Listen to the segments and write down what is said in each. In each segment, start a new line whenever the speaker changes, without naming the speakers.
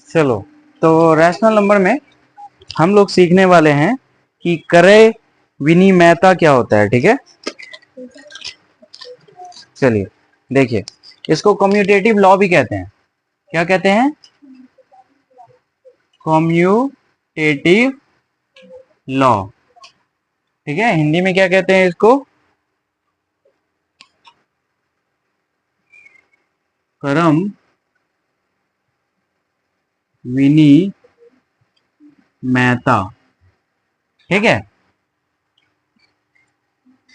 चलो, तो rational number में हम लोग सीखने वाले हैं कि क्रय विनिमयता क्या होता है। ठीक है, चलिए देखिए, इसको कम्यूटेटिव लॉ भी कहते हैं। क्या कहते हैं? Commutative law. ठीक है, हिंदी में क्या कहते हैं इसको? क्रम विनिमयता। ठीक है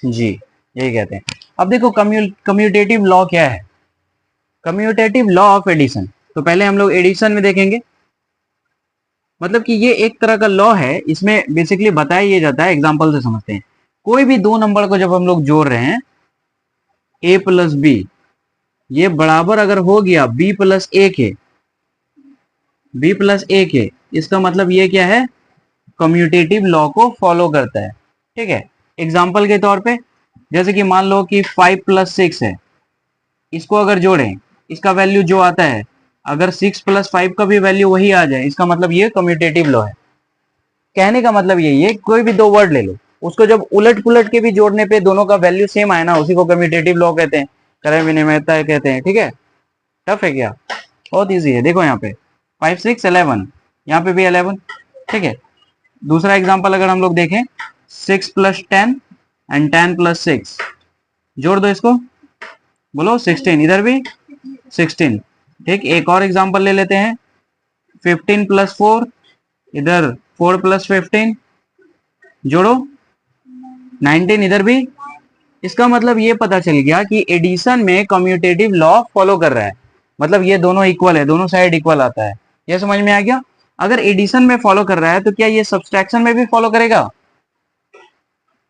जी, यही कहते हैं। अब देखो, कम्यूटेटिव लॉ क्या है? Commutative law of addition. तो पहले हम लोग एडिशन में देखेंगे। मतलब कि ये एक तरह का लॉ है, इसमें बेसिकली बताया ये जाता है, एग्जांपल से समझते हैं। कोई भी दो नंबर को जब हम लोग जोड़ रहे हैं, a प्लस बी, ये बराबर अगर हो गया b प्लस ए के, b प्लस ए के, इसका मतलब ये क्या है? कम्यूटेटिव लॉ को फॉलो करता है। ठीक है, एग्जाम्पल के तौर पे, जैसे कि मान लो कि 5 प्लस 6 है, इसको अगर जोड़ें, इसका वैल्यू जो आता है, अगर 6 प्लस 5 का भी वैल्यू वही आ जाए, इसका मतलब ये कम्यूटेटिव लॉ है। कहने का मतलब यही है, कोई भी दो वर्ड ले लो, उसको जब उलट पुलट के भी जोड़ने पे दोनों का वैल्यू सेम आए ना, उसी को कम्यूटेटिव लॉ कहते हैं, क्रय विनिमयता कहते हैं। ठीक है, टफ है क्या? बहुत इजी है। देखो यहाँ पे 5 6 11, यहाँ पे भी 11। ठीक है, दूसरा एग्जांपल अगर हम लोग देखें, 6 प्लस 10 एंड 10 प्लस 6, जोड़ दो इसको, बोलो 16, इधर भी 16। ठीक, एक और एग्जांपल ले लेते हैं, 15 प्लस 4, इधर 4 प्लस 15, जोड़ो 19, इधर भी। इसका मतलब ये पता चल गया कि एडिशन में कम्यूटेटिव लॉ फॉलो कर रहा है। मतलब ये दोनों इक्वल है, दोनों साइड इक्वल आता है। ये समझ में आ गया? अगर एडिशन में फॉलो कर रहा है तो क्या ये सब्सट्रैक्शन में भी फॉलो करेगा?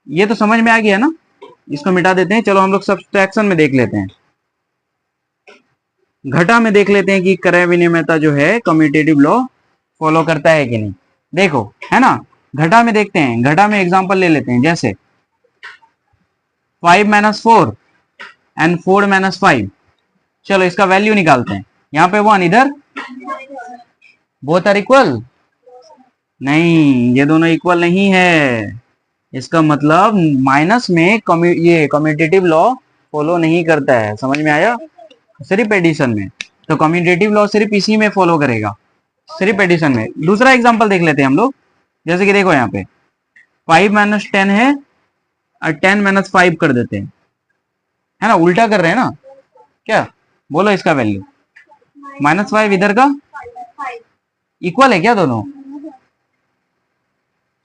ये तो समझ में आ गया ना। इसको मिटा देते हैं, चलो हम लोग सब्सट्रैक्शन में देख लेते हैं। घटा में देख लेते हैं कि क्रय विनिमयता जो है कम्यूटेटिव लॉ फॉलो करता है कि नहीं। देखो, है ना, घटा में देखते हैं। घटा में एग्जांपल ले लेते हैं, जैसे 5 माइनस 4 एंड 4 माइनस 5। चलो इसका वैल्यू निकालते हैं। यहाँ पे 1, इधर बोथ आर इक्वल। नहीं, ये दोनों इक्वल नहीं है। इसका मतलब माइनस में ये कम्यूटेटिव लॉ फॉलो नहीं करता है। समझ में आया? सिर्फ एडिशन में। तो कम्यूटेटिव लॉ सिर्फ इसी में फॉलो करेगा, सिर्फ एडिशन में। दूसरा एग्जांपल देख लेते हैं हम लोग, जैसे कि देखो यहाँ पे 5 माइनस 10 है और 10 माइनस 5 कर देते हैं, है ना, उल्टा कर रहे हैं ना। क्या बोलो इसका वैल्यू? -5 इधर का इक्वल है क्या दोनों?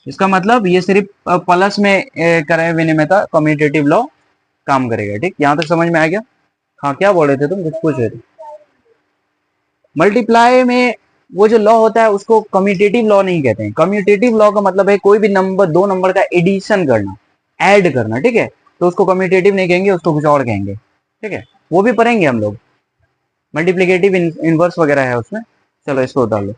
इसका मतलब ये सिर्फ प्लस में क्रय विनिमयता कम्यूटेटिव लॉ काम करेगा। ठीक, यहां तक समझ में आ गया? हाँ, क्या बोल रहे थे तुम? कुछ पूछ रहे थे। मल्टीप्लाई में वो जो लॉ होता है उसको कम्यूटेटिव लॉ नहीं कहते हैं। कम्यूटेटिव लॉ का मतलब है कोई भी नंबर, दो नंबर का एडिशन करना, ऐड करना। ठीक है, तो उसको कम्यूटेटिव नहीं कहेंगे, उसको कुछ और कहेंगे। ठीक है, वो भी पढ़ेंगे हम लोग। मल्टीप्लिकेटिव इनवर्स वगैरह है उसमें। चलो इसको उतार लो।